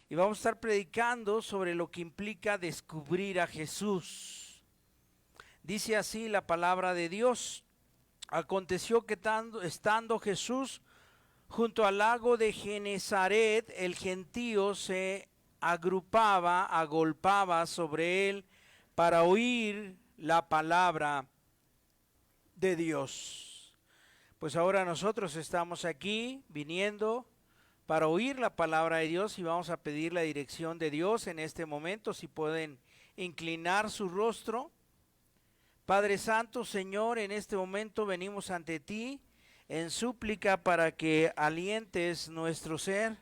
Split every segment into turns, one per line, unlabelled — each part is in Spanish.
y vamos a estar predicando sobre lo que implica descubrir a Jesús. Dice así la palabra de Dios: aconteció que estando Jesús junto al lago de Genezaret, el gentío se agolpaba sobre él para oír la palabra de Dios. Pues ahora nosotros estamos aquí viniendo para oír la palabra de Dios y vamos a pedir la dirección de Dios en este momento. Si pueden inclinar su rostro. Padre Santo, Señor, en este momento venimos ante ti en súplica para que alientes nuestro ser,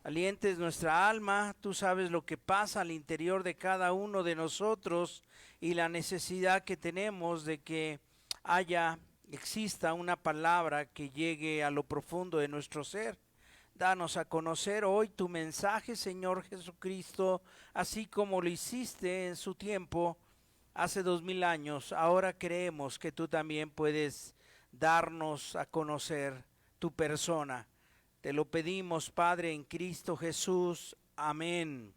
alientes nuestra alma. Tú sabes lo que pasa al interior de cada uno de nosotros y la necesidad que tenemos de que exista una palabra que llegue a lo profundo de nuestro ser. Danos a conocer hoy tu mensaje, Señor Jesucristo, así como lo hiciste en su tiempo, hace 2000 años. Ahora creemos que tú también puedes darnos a conocer tu persona. Te lo pedimos, Padre, en Cristo Jesús. Amén.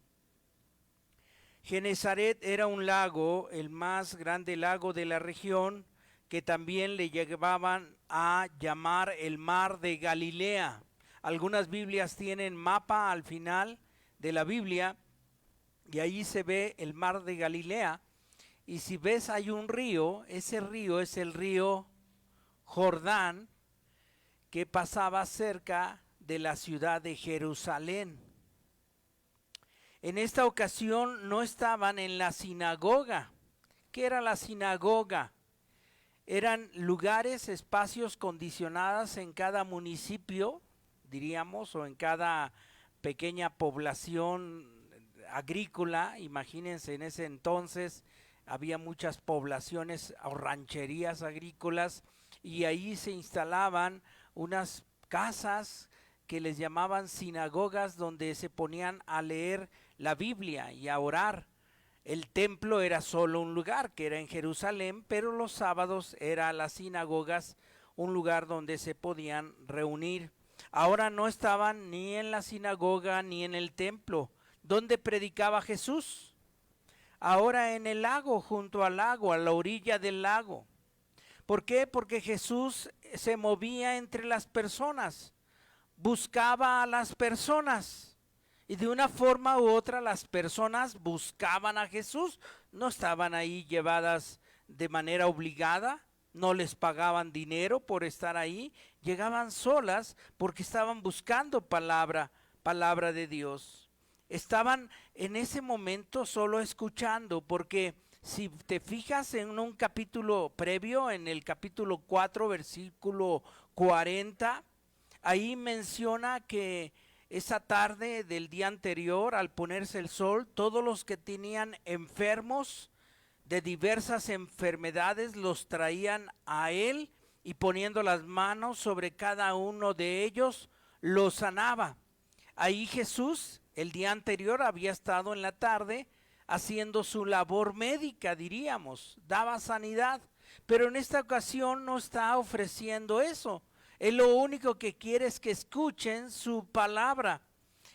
Genezaret era un lago, el más grande lago de la región, que también le llevaban a llamar el mar de Galilea. Algunas Biblias tienen mapa al final de la Biblia y ahí se ve el mar de Galilea. Y si ves hay un río, ese río es el río Jordán, que pasaba cerca de la ciudad de Jerusalén. En esta ocasión no estaban en la sinagoga. ¿Qué era la sinagoga? Eran lugares, espacios condicionados en cada municipio, diríamos, o en cada pequeña población agrícola. Imagínense, en ese entonces había muchas poblaciones o rancherías agrícolas y ahí se instalaban unas casas que les llamaban sinagogas, donde se ponían a leer la Biblia y a orar. El templo era solo un lugar, que era en Jerusalén, pero los sábados era las sinagogas, un lugar donde se podían reunir. Ahora no estaban ni en la sinagoga ni en el templo. ¿Dónde predicaba Jesús? Ahora en el lago, junto al lago, a la orilla del lago. ¿Por qué? Porque Jesús se movía entre las personas, buscaba a las personas. Y de una forma u otra las personas buscaban a Jesús. No estaban ahí llevadas de manera obligada, no les pagaban dinero por estar ahí. Llegaban solas porque estaban buscando palabra de Dios. Estaban en ese momento solo escuchando, porque si te fijas en un capítulo previo, en el capítulo 4, versículo 40, ahí menciona que esa tarde del día anterior, al ponerse el sol, todos los que tenían enfermos de diversas enfermedades los traían a él, y poniendo las manos sobre cada uno de ellos, los sanaba. Ahí Jesús, el día anterior, había estado en la tarde haciendo su labor médica, diríamos, daba sanidad. Pero en esta ocasión no está ofreciendo eso. Él lo único que quiere es que escuchen su palabra,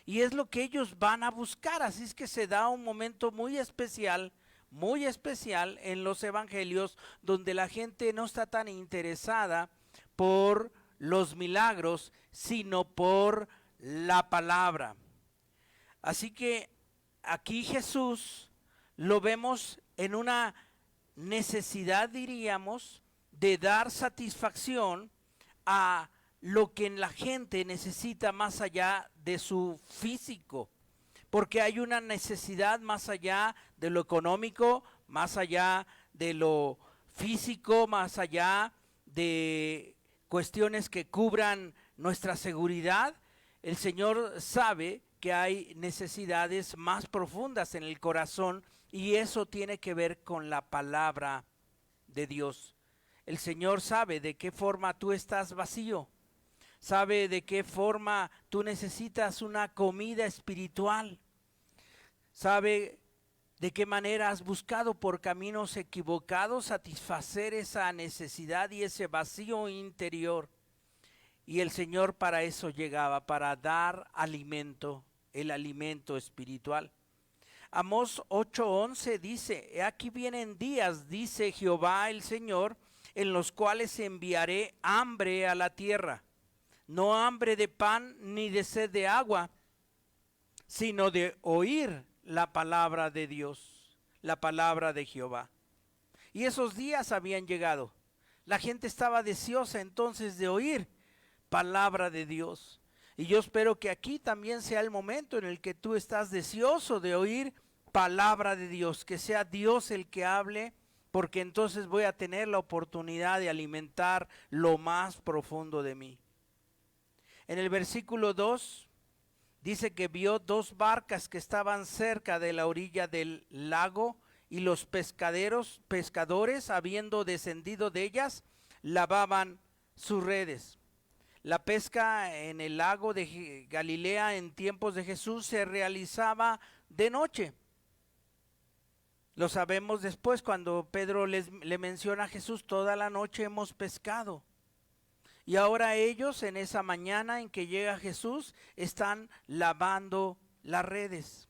y es lo que ellos van a buscar. Así es que se da un momento muy especial en los evangelios, donde la gente no está tan interesada por los milagros, sino por la palabra. Así que aquí Jesús lo vemos en una necesidad, diríamos, de dar satisfacción a lo que la gente necesita más allá de su físico, porque hay una necesidad más allá de lo económico, más allá de lo físico, más allá de cuestiones que cubran nuestra seguridad. El Señor sabe que hay necesidades más profundas en el corazón, y eso tiene que ver con la palabra de Dios. El Señor sabe de qué forma tú estás vacío, sabe de qué forma tú necesitas una comida espiritual, sabe de qué manera has buscado por caminos equivocados satisfacer esa necesidad y ese vacío interior. Y el Señor para eso llegaba, para dar alimento. el alimento espiritual. Amós 8:11 dice: He aquí vienen días, dice Jehová el Señor, en los cuales enviaré hambre a la tierra, no hambre de pan ni de sed de agua, sino de oír la palabra de Dios, la palabra de Jehová. Y esos días habían llegado. La gente estaba deseosa entonces de oír palabra de Dios. Y yo espero que aquí también sea el momento en el que tú estás deseoso de oír palabra de Dios, que sea Dios el que hable, porque entonces voy a tener la oportunidad de alimentar lo más profundo de mí. En el versículo 2 dice que vio 2 barcas que estaban cerca de la orilla del lago, y los pescadores, habiendo descendido de ellas, lavaban sus redes. La pesca en el lago de Galilea en tiempos de Jesús se realizaba de noche. Lo sabemos después cuando Pedro le menciona a Jesús: toda la noche hemos pescado. Y ahora ellos, en esa mañana en que llega Jesús, están lavando las redes.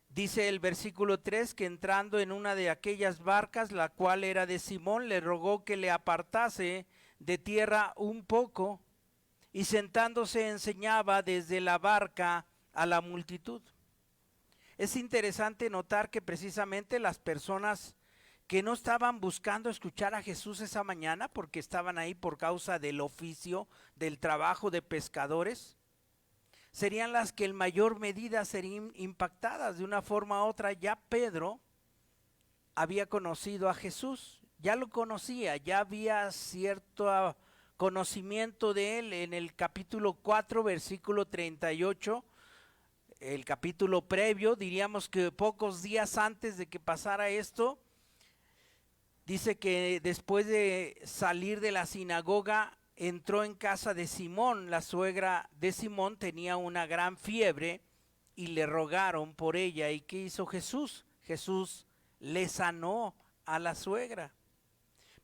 Dice el versículo 3 que entrando en una de aquellas barcas, la cual era de Simón, le rogó que le apartase de tierra un poco, y sentándose enseñaba desde la barca a la multitud. Es interesante notar que precisamente las personas que no estaban buscando escuchar a Jesús esa mañana, porque estaban ahí por causa del oficio, del trabajo de pescadores, serían las que en mayor medida serían impactadas. De una forma u otra, ya Pedro había conocido a Jesús, ya lo conocía, ya había cierto conocimiento de él. En el capítulo 4, versículo 38, el capítulo previo, diríamos que pocos días antes de que pasara esto, dice que después de salir de la sinagoga, entró en casa de Simón. La suegra de Simón tenía una gran fiebre y le rogaron por ella. ¿Y qué hizo Jesús? Jesús le sanó a la suegra.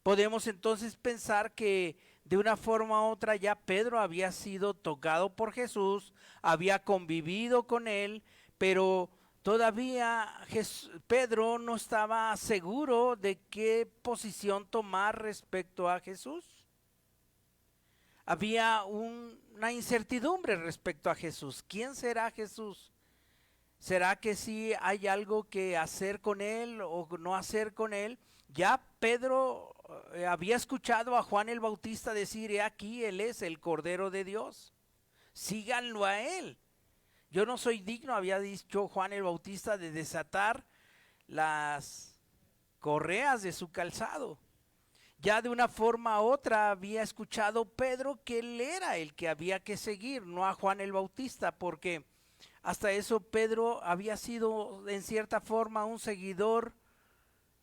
Podemos entonces pensar que de una forma u otra ya Pedro había sido tocado por Jesús, había convivido con él, pero todavía Pedro no estaba seguro de qué posición tomar respecto a Jesús. Había una incertidumbre respecto a Jesús. ¿Quién será Jesús? ¿Será que sí hay algo que hacer con él o no hacer con él? Ya Pedro había escuchado a Juan el Bautista decir: he aquí, él es el Cordero de Dios, síganlo a él. Yo no soy digno, había dicho Juan el Bautista, de desatar las correas de su calzado. Ya de una forma u otra había escuchado Pedro que él era el que había que seguir, no a Juan el Bautista, porque hasta eso Pedro había sido en cierta forma un seguidor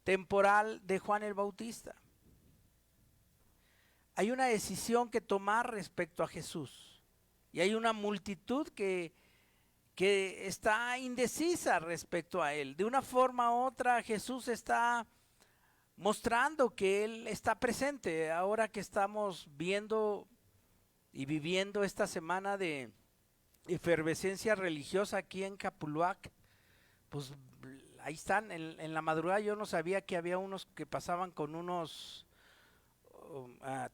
temporal de Juan el Bautista. Hay una decisión que tomar respecto a Jesús, y hay una multitud que está indecisa respecto a él. De una forma u otra, Jesús está mostrando que él está presente. Ahora que estamos viendo y viviendo esta semana de efervescencia religiosa aquí en Capuluac, pues ahí están, en la madrugada yo no sabía que había unos que pasaban con unos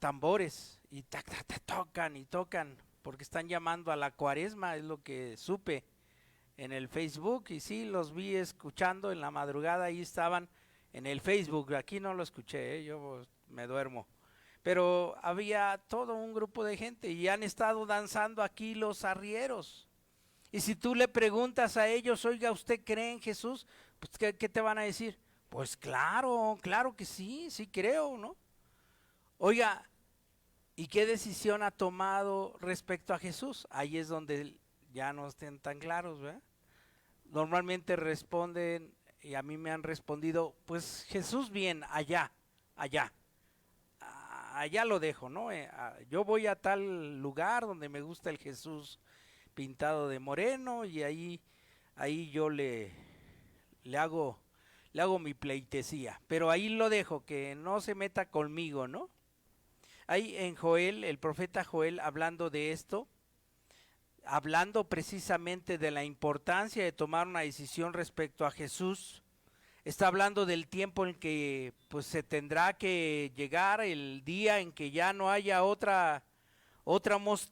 tambores y tocan y tocan, porque están llamando a la cuaresma, es lo que supe en el Facebook. Y sí, los vi escuchando en la madrugada, ahí estaban en el Facebook. Aquí no lo escuché, yo me duermo, pero había todo un grupo de gente y han estado danzando aquí los arrieros. Y si tú le preguntas a ellos: oiga, ¿usted cree en Jesús? Pues ¿qué te van a decir? Pues claro que sí, sí creo, ¿no? Oiga, ¿y qué decisión ha tomado respecto a Jesús? Ahí es donde ya no estén tan claros, ¿verdad? Normalmente responden, y a mí me han respondido: pues Jesús bien, allá lo dejo, ¿no? Yo voy a tal lugar donde me gusta el Jesús pintado de moreno, y ahí yo le hago mi pleitesía, pero ahí lo dejo, que no se meta conmigo, ¿no? Ahí en Joel, el profeta Joel, hablando de esto, hablando precisamente de la importancia de tomar una decisión respecto a Jesús. Está hablando del tiempo en que pues se tendrá que llegar el día en que ya no haya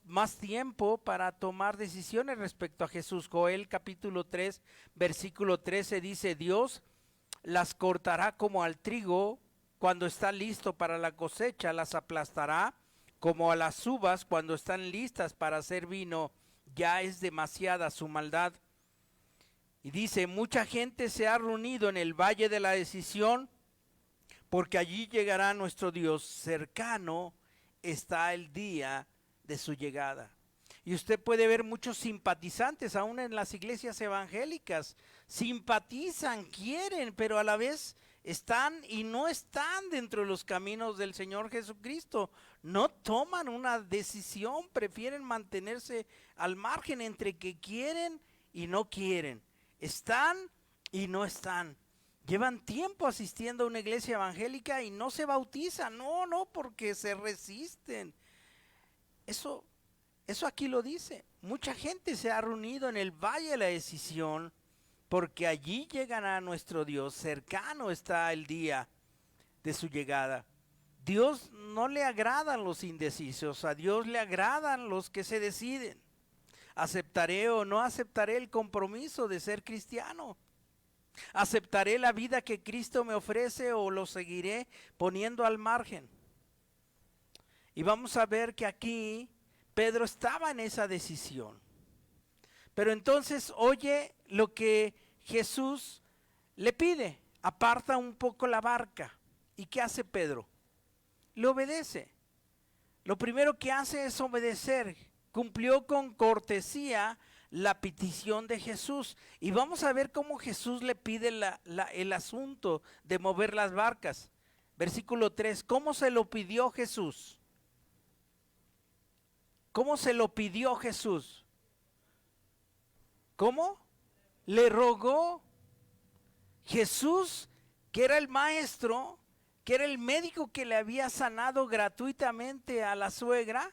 más tiempo para tomar decisiones respecto a Jesús. Joel capítulo 3, versículo 13 dice: Dios las cortará como al trigo cuando está listo para la cosecha, las aplastará como a las uvas cuando están listas para hacer vino. Ya es demasiada su maldad. Y dice: mucha gente se ha reunido en el valle de la decisión, porque allí llegará nuestro Dios. Cercano está el día de su llegada. Y usted puede ver muchos simpatizantes, aún en las iglesias evangélicas, simpatizan, quieren, pero a la vez están y no están dentro de los caminos del Señor Jesucristo. No toman una decisión, prefieren mantenerse al margen entre que quieren y no quieren. Están y no están. Llevan tiempo asistiendo a una iglesia evangélica y no se bautizan. No, porque se resisten. Eso aquí lo dice. Mucha gente se ha reunido en el valle de la decisión, porque allí llegará nuestro Dios. Cercano está el día de su llegada. Dios no le agradan los indecisos, a Dios le agradan los que se deciden. ¿Aceptaré o no aceptaré el compromiso de ser cristiano? ¿Aceptaré la vida que Cristo me ofrece o lo seguiré poniendo al margen? Y vamos a ver que aquí Pedro estaba en esa decisión. Pero entonces oye lo que Jesús le pide: aparta un poco la barca. ¿Y qué hace Pedro? Le obedece. Lo primero que hace es obedecer. Cumplió con cortesía la petición de Jesús. Y vamos a ver cómo Jesús le pide el asunto de mover las barcas. Versículo 3, ¿cómo se lo pidió Jesús? ¿Cómo se lo pidió Jesús? ¿Cómo? Le rogó. Jesús, que era el maestro, que era el médico que le había sanado gratuitamente a la suegra,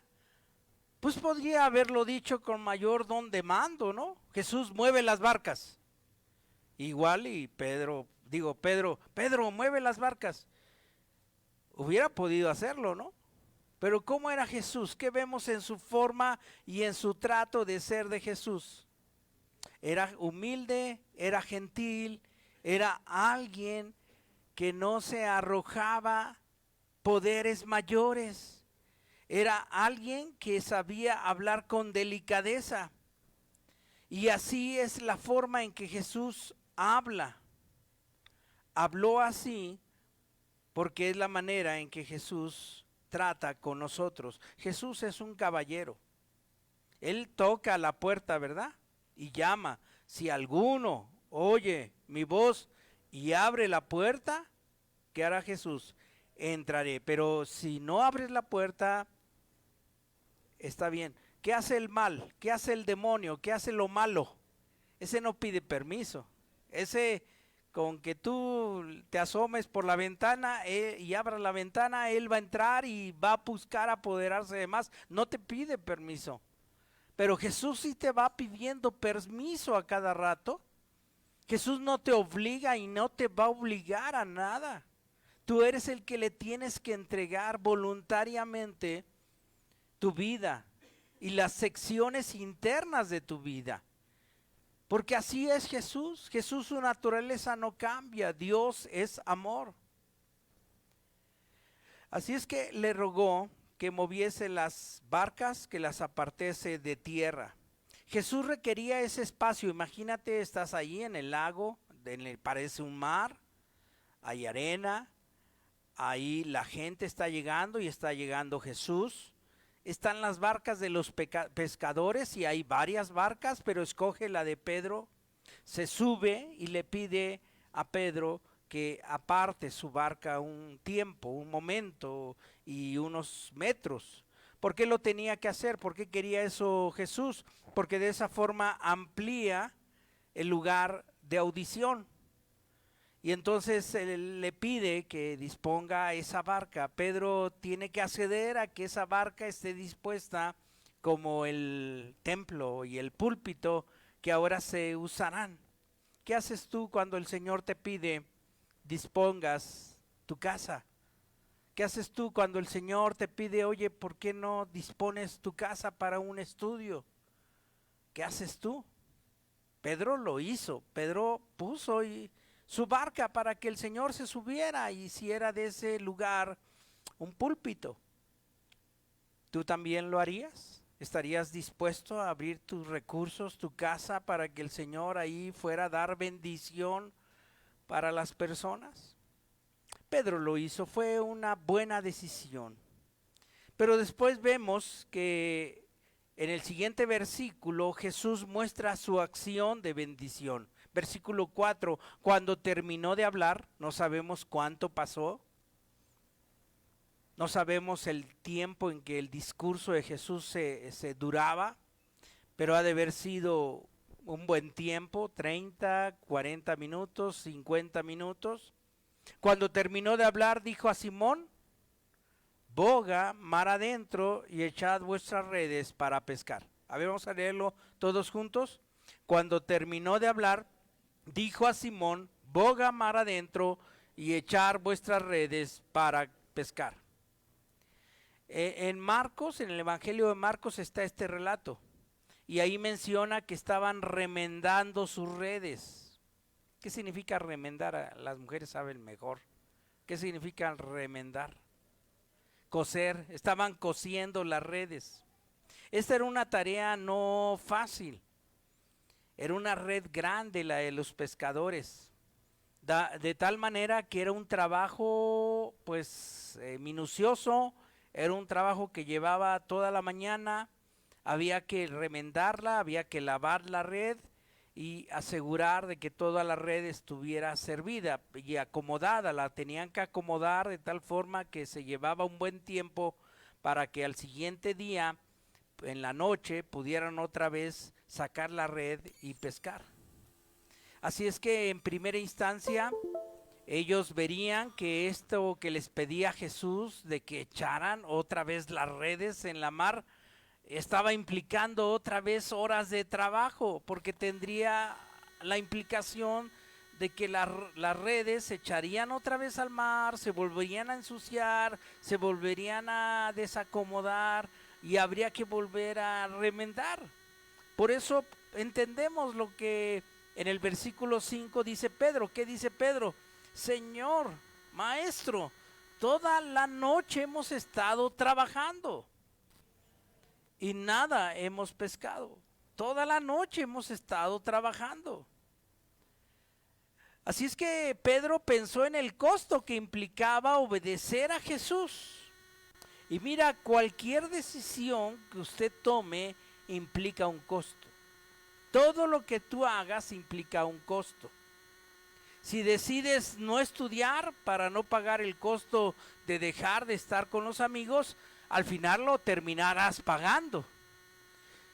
pues podría haberlo dicho con mayor don de mando, ¿no? Jesús, mueve las barcas. Igual y Pedro, mueve las barcas. Hubiera podido hacerlo, ¿no? Pero ¿cómo era Jesús? ¿Qué vemos en su forma y en su trato de ser de Jesús? Era humilde, era gentil, era alguien que no se arrojaba poderes mayores. Era alguien que sabía hablar con delicadeza. Y así es la forma en que Jesús habla. Habló así porque es la manera en que Jesús trata con nosotros. Jesús es un caballero. Él toca la puerta, ¿verdad? Y llama. Si alguno oye mi voz y abre la puerta, ¿qué hará Jesús? Entraré. Pero si no abres la puerta, está bien. ¿Qué hace el mal? ¿Qué hace el demonio? ¿Qué hace lo malo? Ese no pide permiso. Ese, con que tú te asomes por la ventana y abras la ventana, él va a entrar y va a buscar apoderarse de más. No te pide permiso. Pero Jesús sí te va pidiendo permiso a cada rato. Jesús no te obliga y no te va a obligar a nada. Tú eres el que le tienes que entregar voluntariamente tu vida y las secciones internas de tu vida. Porque así es Jesús. Jesús, su naturaleza no cambia. Dios es amor. Así es que le rogó que moviese las barcas, que las apartase de tierra. Jesús requería ese espacio. Imagínate, estás ahí en el lago, parece un mar, hay arena, ahí la gente está llegando y está llegando Jesús. Están las barcas de los pescadores y hay varias barcas, pero escoge la de Pedro. Se sube y le pide a Pedro que aparte su barca un tiempo, un momento y unos metros. ¿Por qué lo tenía que hacer? ¿Por qué quería eso Jesús? Porque de esa forma amplía el lugar de audición. Y entonces él le pide que disponga esa barca. Pedro tiene que acceder a que esa barca esté dispuesta como el templo y el púlpito que ahora se usarán. ¿Qué haces tú cuando el Señor te pide dispongas tu casa? ¿Qué haces tú cuando el Señor te pide, oye, ¿por qué no dispones tu casa para un estudio? ¿Qué haces tú? Pedro lo hizo. Pedro puso su barca para que el Señor se subiera y hiciera de ese lugar un púlpito. ¿Tú también lo harías? ¿Estarías dispuesto a abrir tus recursos, tu casa, para que el Señor ahí fuera a dar bendición para las personas? Pedro lo hizo, fue una buena decisión. Pero después vemos que en el siguiente versículo Jesús muestra su acción de bendición. Versículo 4, cuando terminó de hablar, no sabemos cuánto pasó, no sabemos el tiempo en que el discurso de Jesús se duraba, pero ha de haber sido un buen tiempo, 30, 40 minutos, 50 minutos. Cuando terminó de hablar, dijo a Simón, boga mar adentro y echad vuestras redes para pescar. A ver, vamos a leerlo todos juntos. Cuando terminó de hablar, dijo a Simón, boga mar adentro y echar vuestras redes para pescar. En Marcos, en el Evangelio de Marcos está este relato. Y ahí menciona que estaban remendando sus redes. ¿Qué significa remendar? Las mujeres saben mejor. ¿Qué significa remendar? Coser, estaban cosiendo las redes. Esta era una tarea no fácil. Era una red grande la de los pescadores. De tal manera que era un trabajo pues minucioso, era un trabajo que llevaba toda la mañana. Había que remendarla, había que lavar la red y asegurar de que toda la red estuviera servida y acomodada. La tenían que acomodar de tal forma que se llevaba un buen tiempo para que al siguiente día, en la noche, pudieran otra vez sacar la red y pescar. Así es que en primera instancia ellos verían que esto que les pedía Jesús de que echaran otra vez las redes en la mar estaba implicando otra vez horas de trabajo, porque tendría la implicación de que las redes se echarían otra vez al mar, se volverían a ensuciar, se volverían a desacomodar y habría que volver a remendar. Por eso entendemos lo que en el versículo 5 dice Pedro. ¿Qué dice Pedro? Señor, maestro, toda la noche hemos estado trabajando y nada hemos pescado. Toda la noche hemos estado trabajando. Así es que Pedro pensó en el costo que implicaba obedecer a Jesús. Y mira, cualquier decisión que usted tome implica un costo. Todo lo que tú hagas implica un costo. Si decides no estudiar para no pagar el costo de dejar de estar con los amigos, al final lo terminarás pagando.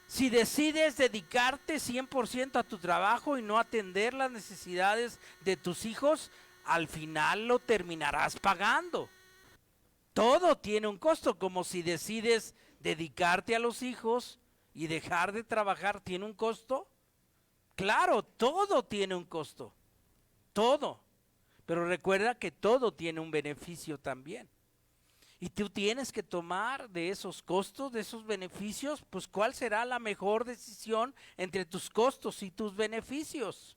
Si decides dedicarte 100% a tu trabajo y no atender las necesidades de tus hijos, al final lo terminarás pagando. Todo tiene un costo, como si decides dedicarte a los hijos y dejar de trabajar, ¿tiene un costo? Claro, todo tiene un costo, todo. Pero recuerda que todo tiene un beneficio también. Y tú tienes que tomar de esos costos, de esos beneficios, pues cuál será la mejor decisión entre tus costos y tus beneficios.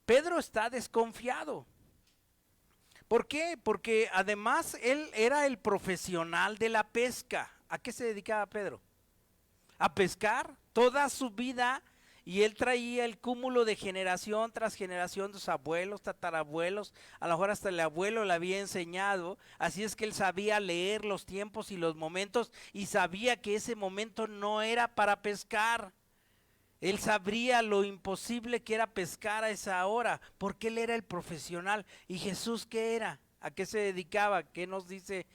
Pedro está desconfiado. ¿Por qué? Porque además él era el profesional de la pesca. ¿A qué se dedicaba Pedro? A pescar toda su vida. Y él traía el cúmulo de generación tras generación de sus abuelos, tatarabuelos, a lo mejor hasta el abuelo le había enseñado, así es que él sabía leer los tiempos y los momentos y sabía que ese momento no era para pescar. Él sabría lo imposible que era pescar a esa hora, porque él era el profesional. ¿Y Jesús qué era? ¿A qué se dedicaba? ¿Qué nos dice?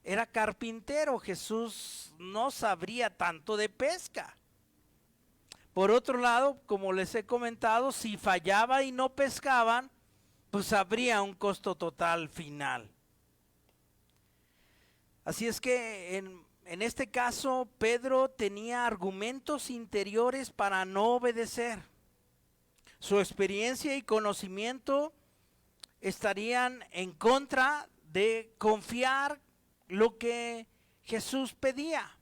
Era carpintero. Jesús no sabría tanto de pesca. Por otro lado, como les he comentado, si fallaba y no pescaban, pues habría un costo total final. Así es que en este caso, Pedro tenía argumentos interiores para no obedecer. Su experiencia y conocimiento estarían en contra de confiar lo que Jesús pedía.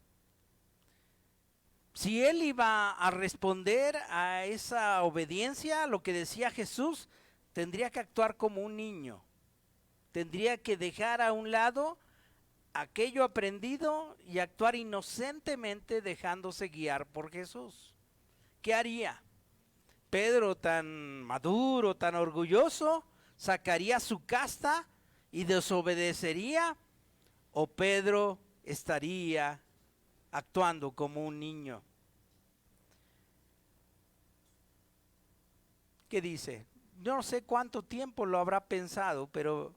Si él iba a responder a esa obediencia, a lo que decía Jesús, tendría que actuar como un niño. Tendría que dejar a un lado aquello aprendido y actuar inocentemente dejándose guiar por Jesús. ¿Qué haría? Pedro, tan maduro, tan orgulloso, sacaría su casta y desobedecería, o Pedro estaría actuando como un niño. ¿Qué dice? Yo no sé cuánto tiempo lo habrá pensado, pero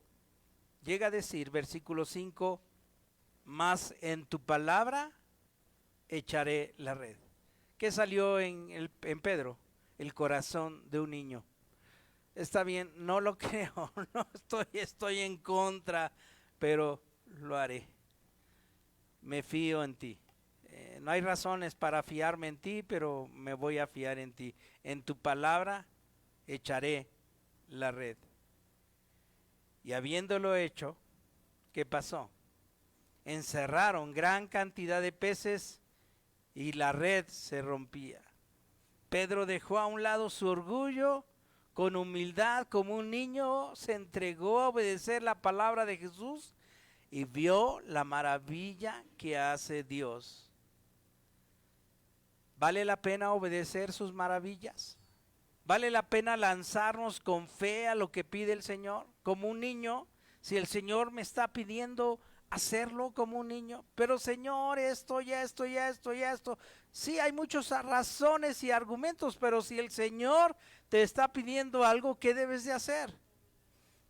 llega a decir, versículo 5, mas en tu palabra echaré la red. ¿Qué salió en Pedro? El corazón de un niño. Está bien, no lo creo, no estoy en contra, pero lo haré. Me fío en ti. No hay razones para fiarme en ti, pero me voy a fiar en ti. En tu palabra echaré la red. Y habiéndolo hecho, ¿qué pasó? Encerraron gran cantidad de peces y la red se rompía. Pedro dejó a un lado su orgullo, con humildad, como un niño, se entregó a obedecer la palabra de Jesús y vio la maravilla que hace Dios. ¿Vale la pena obedecer sus maravillas? ¿Vale la pena lanzarnos con fe a lo que pide el Señor? Como un niño, si el Señor me está pidiendo hacerlo como un niño, pero Señor, esto. Sí, hay muchas razones y argumentos, pero si el Señor te está pidiendo algo, ¿qué debes de hacer?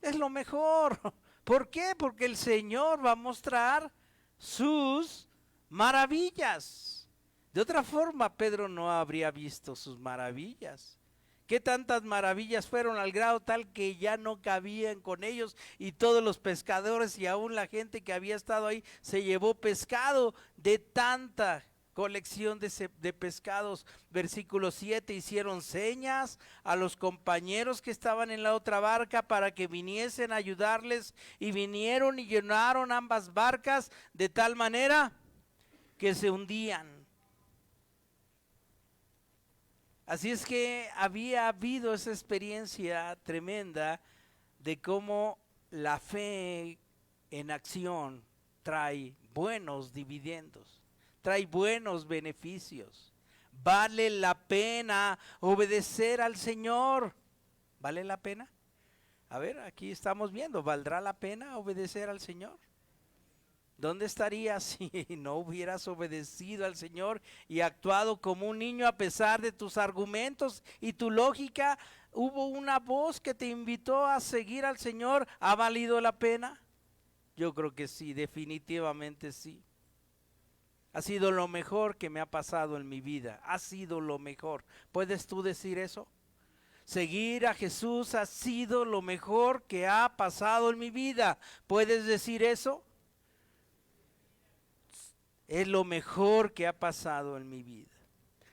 Es lo mejor. ¿Por qué? Porque el Señor va a mostrar sus maravillas. De otra forma, Pedro no habría visto sus maravillas. ¿Qué tantas maravillas fueron al grado tal que ya no cabían con ellos y todos los pescadores y aún la gente que había estado ahí se llevó pescado de tanta colección de pescados? Versículo 7, hicieron señas a los compañeros que estaban en la otra barca para que viniesen a ayudarles, y vinieron y llenaron ambas barcas de tal manera que se hundían. Así es que había habido esa experiencia tremenda de cómo la fe en acción trae buenos dividendos, trae buenos beneficios. Vale la pena obedecer al Señor. ¿Vale la pena? A ver, aquí estamos viendo, ¿valdrá la pena obedecer al Señor? ¿Dónde estarías si no hubieras obedecido al Señor y actuado como un niño a pesar de tus argumentos y tu lógica? ¿Hubo una voz que te invitó a seguir al Señor? ¿Ha valido la pena? Yo creo que sí, definitivamente sí. Ha sido lo mejor que me ha pasado en mi vida. Ha sido lo mejor. ¿Puedes tú decir eso? Seguir a Jesús ha sido lo mejor que ha pasado en mi vida. ¿Puedes decir eso? Es lo mejor que ha pasado en mi vida.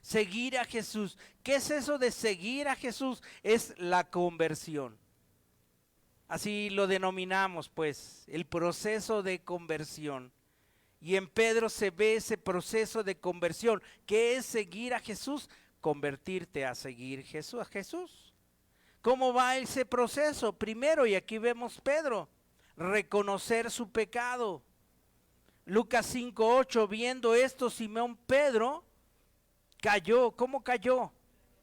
Seguir a Jesús. ¿Qué es eso de seguir a Jesús? Es la conversión. Así lo denominamos, pues, el proceso de conversión. Y en Pedro se ve ese proceso de conversión. ¿Qué es seguir a Jesús? Convertirte a seguir a Jesús. ¿Cómo va ese proceso? Primero, y aquí vemos Pedro, reconocer su pecado. Lucas 5:8, viendo esto, Simón Pedro cayó. ¿Cómo cayó?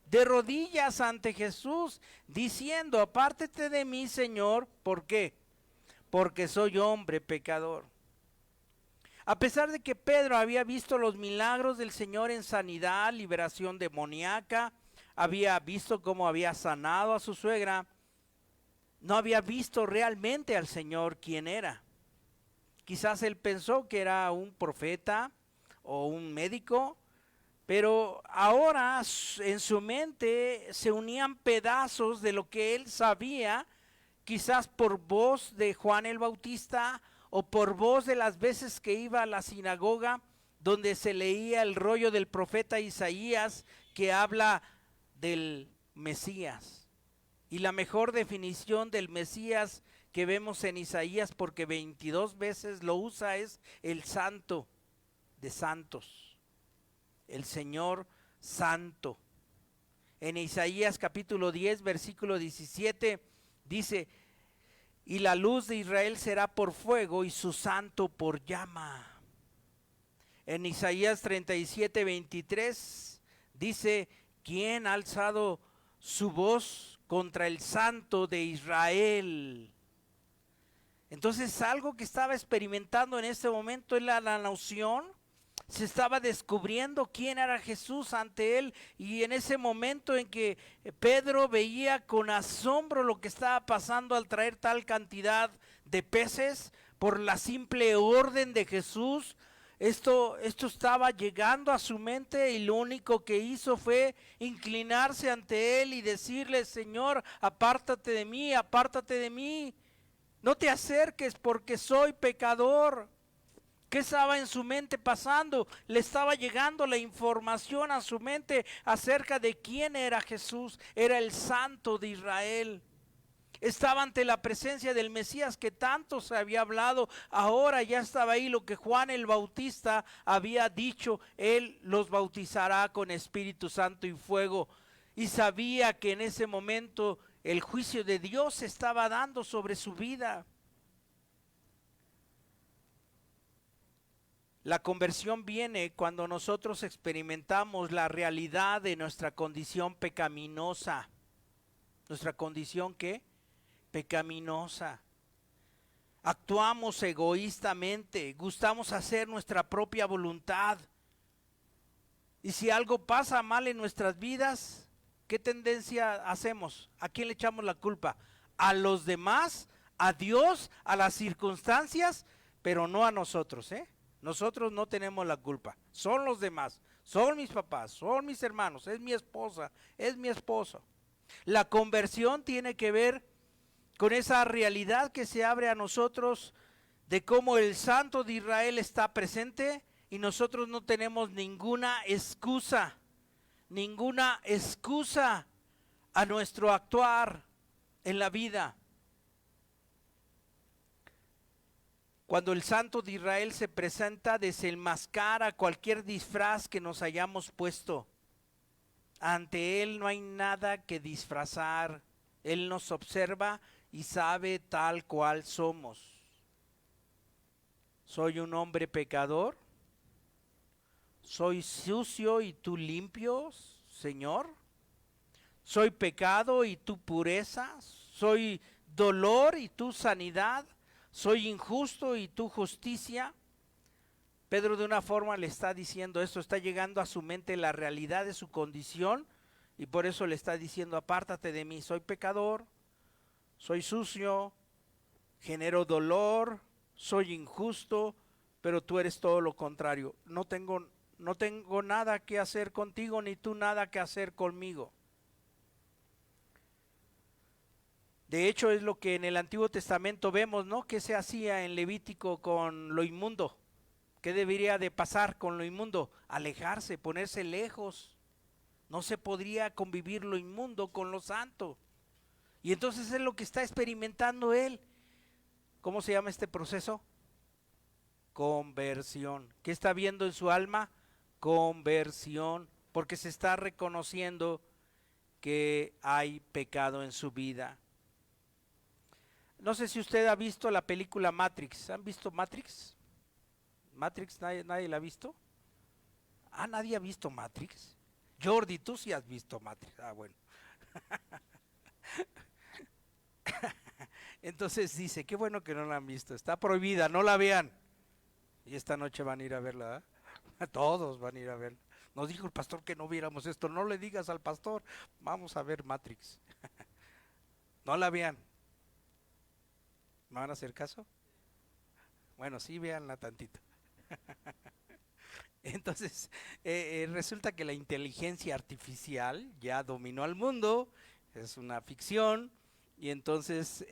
De rodillas ante Jesús, diciendo, apártate de mí, Señor. ¿Por qué? Porque soy hombre pecador. A pesar de que Pedro había visto los milagros del Señor en sanidad, liberación demoníaca, había visto cómo había sanado a su suegra, no había visto realmente al Señor quién era. Quizás él pensó que era un profeta o un médico, pero ahora en su mente se unían pedazos de lo que él sabía, quizás por voz de Juan el Bautista o por voz de las veces que iba a la sinagoga donde se leía el rollo del profeta Isaías que habla del Mesías. Y la mejor definición del Mesías que vemos en Isaías, porque 22 veces lo usa, es el Santo de Santos, el Señor Santo. En Isaías capítulo 10, versículo 17, dice: y la luz de Israel será por fuego y su santo por llama. En Isaías 37, 23, dice: ¿quién ha alzado su voz contra el Santo de Israel? Entonces, algo que estaba experimentando en este momento es la nación. Se estaba descubriendo quién era Jesús ante él, y en ese momento en que Pedro veía con asombro lo que estaba pasando al traer tal cantidad de peces por la simple orden de Jesús, esto estaba llegando a su mente, y lo único que hizo fue inclinarse ante él y decirle: Señor, apártate de mí, no te acerques porque soy pecador. ¿Qué estaba en su mente pasando? Le estaba llegando la información a su mente acerca de quién era Jesús. Era el Santo de Israel. Estaba ante la presencia del Mesías que tanto se había hablado. Ahora ya estaba ahí lo que Juan el Bautista había dicho: él los bautizará con Espíritu Santo y fuego. Y sabía que en ese momento el juicio de Dios se estaba dando sobre su vida. La conversión viene cuando nosotros experimentamos la realidad de nuestra condición pecaminosa. ¿Nuestra condición qué? Pecaminosa. Actuamos egoístamente, gustamos hacer nuestra propia voluntad. Y si algo pasa mal en nuestras vidas, ¿qué tendencia hacemos? ¿A quién le echamos la culpa? ¿A los demás? ¿A Dios? ¿A las circunstancias? Pero no a nosotros, ¿eh? Nosotros no tenemos la culpa, son los demás, son mis papás, son mis hermanos, es mi esposa, es mi esposo. La conversión tiene que ver con esa realidad que se abre a nosotros de cómo el Santo de Israel está presente y nosotros no tenemos ninguna excusa a nuestro actuar en la vida. Cuando el Santo de Israel se presenta, desenmascara cualquier disfraz que nos hayamos puesto. Ante Él no hay nada que disfrazar. Él nos observa y sabe tal cual somos. ¿Soy un hombre pecador? ¿Soy sucio y tú limpio, Señor? ¿Soy pecado y tú pureza? ¿Soy dolor y tú sanidad? ¿Soy injusto y tú justicia? Pedro de una forma le está diciendo esto, está llegando a su mente la realidad de su condición, y por eso le está diciendo: apártate de mí, soy pecador, soy sucio, genero dolor, soy injusto, pero tú eres todo lo contrario. No tengo nada que hacer contigo, ni tú nada que hacer conmigo. De hecho, es lo que en el Antiguo Testamento vemos, ¿no? ¿Qué se hacía en Levítico con lo inmundo? ¿Qué debería de pasar con lo inmundo? Alejarse, ponerse lejos. No se podría convivir lo inmundo con lo santo. Y entonces es lo que está experimentando él. ¿Cómo se llama este proceso? Conversión. ¿Qué está viendo en su alma? Conversión. Porque se está reconociendo que hay pecado en su vida. No sé si usted ha visto la película Matrix. ¿Han visto Matrix? Matrix, ¿nadie la ha visto? Ah, ¿nadie ha visto Matrix? Jordi, tú sí has visto Matrix. Ah, bueno. Entonces dice: qué bueno que no la han visto. Está prohibida, no la vean. Y esta noche van a ir a verla, ¿eh? Todos van a ir a verla. Nos dijo el pastor que no viéramos esto. No le digas al pastor, vamos a ver Matrix. No la vean. ¿Me van a hacer caso? Bueno, sí, véanla tantito. Entonces, resulta que la inteligencia artificial ya dominó al mundo, es una ficción, y entonces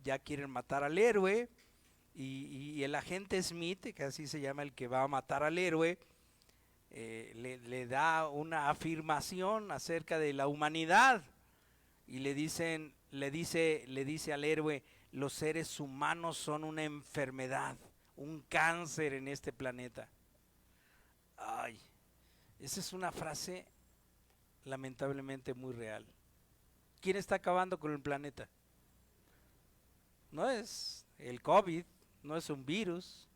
ya quieren matar al héroe, y el agente Smith, que así se llama el que va a matar al héroe, le da una afirmación acerca de la humanidad y le dice al héroe: los seres humanos son una enfermedad, un cáncer en este planeta. Ay, esa es una frase lamentablemente muy real. ¿Quién está acabando con el planeta? No es el COVID, no es un virus,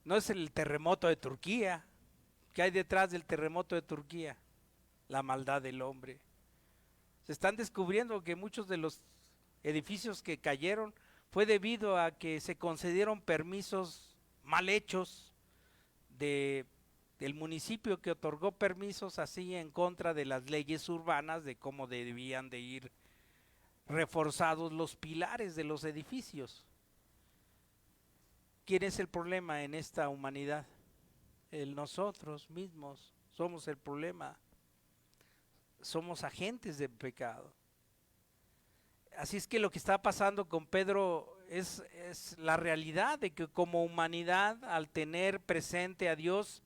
no es el terremoto de Turquía. ¿Qué hay detrás del terremoto de Turquía? La maldad del hombre. Se están descubriendo que muchos de los edificios que cayeron fue debido a que se concedieron permisos mal hechos del municipio, que otorgó permisos así en contra de las leyes urbanas de cómo debían de ir reforzados los pilares de los edificios. ¿Quién es el problema en esta humanidad? Nosotros mismos somos el problema. Somos agentes del pecado. Así es que lo que está pasando con Pedro es la realidad de que como humanidad, al tener presente a Dios,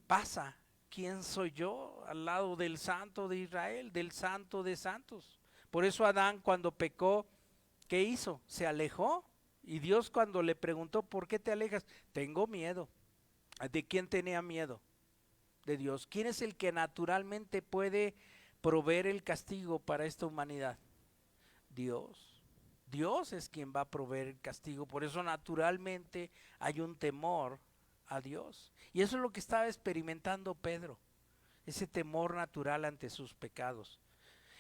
pasa: ¿quién soy yo al lado del Santo de Israel, del Santo de Santos? Por eso Adán, cuando pecó, ¿qué hizo? Se alejó. Y Dios, cuando le preguntó: ¿por qué te alejas? Tengo miedo. ¿De quién tenía miedo? De Dios. ¿Quién es el que naturalmente puede proveer el castigo para esta humanidad? Dios. Dios es quien va a proveer el castigo. Por eso naturalmente hay un temor a Dios. Y eso es lo que estaba experimentando Pedro, ese temor natural ante sus pecados.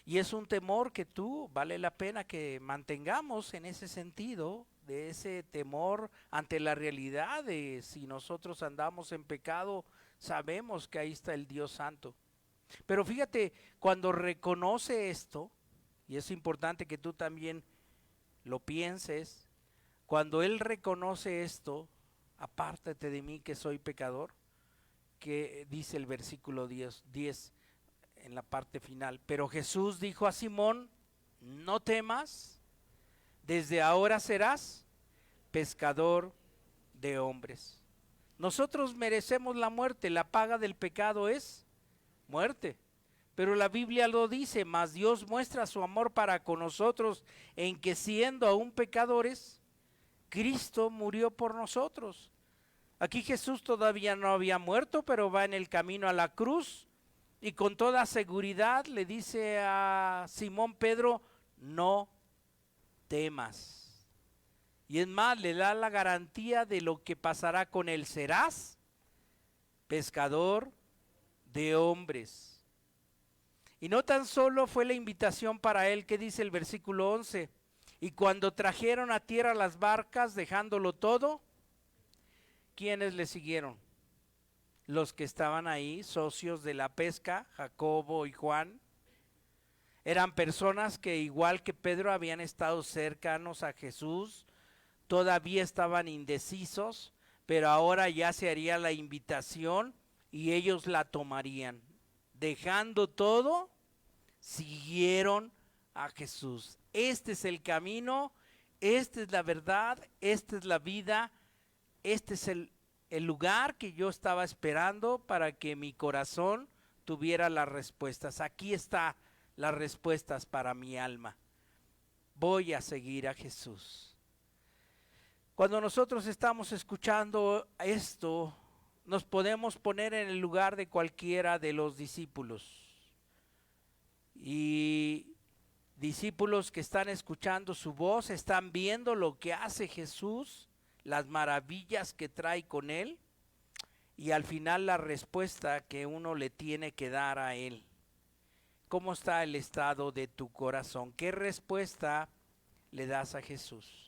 Y es un temor que vale la pena que mantengamos en ese sentido, de ese temor ante la realidad de si nosotros andamos en pecado, sabemos que ahí está el Dios Santo. Pero fíjate, cuando reconoce esto, y es importante que tú también lo pienses, cuando él reconoce esto: apártate de mí que soy pecador, que dice el versículo 10 en la parte final. Pero Jesús dijo a Simón: no temas, desde ahora serás pescador de hombres. Nosotros merecemos la muerte, la paga del pecado es muerte. Pero la Biblia lo dice: mas Dios muestra su amor para con nosotros en que, siendo aún pecadores, Cristo murió por nosotros. Aquí Jesús todavía no había muerto, pero va en el camino a la cruz. Y con toda seguridad le dice a Simón Pedro: no temas. Y es más, le da la garantía de lo que pasará con él: serás pescador de hombres. Y no tan solo fue la invitación para él, que dice el versículo 11: y cuando trajeron a tierra las barcas, dejándolo todo, ¿quiénes le siguieron? Los que estaban ahí, socios de la pesca, Jacobo y Juan. Eran personas que, igual que Pedro, habían estado cercanos a Jesús, todavía estaban indecisos, pero ahora ya se haría la invitación y ellos la tomarían. Dejando todo, siguieron a Jesús. Este es el camino, esta es la verdad, esta es la vida, este es el lugar que yo estaba esperando para que mi corazón tuviera las respuestas. Aquí está las respuestas para mi alma. Voy a seguir a Jesús. Cuando nosotros estamos escuchando esto, nos podemos poner en el lugar de cualquiera de los discípulos. Y discípulos que están escuchando su voz, están viendo lo que hace Jesús, las maravillas que trae con él, y al final la respuesta que uno le tiene que dar a él. ¿Cómo está el estado de tu corazón? ¿Qué respuesta le das a Jesús?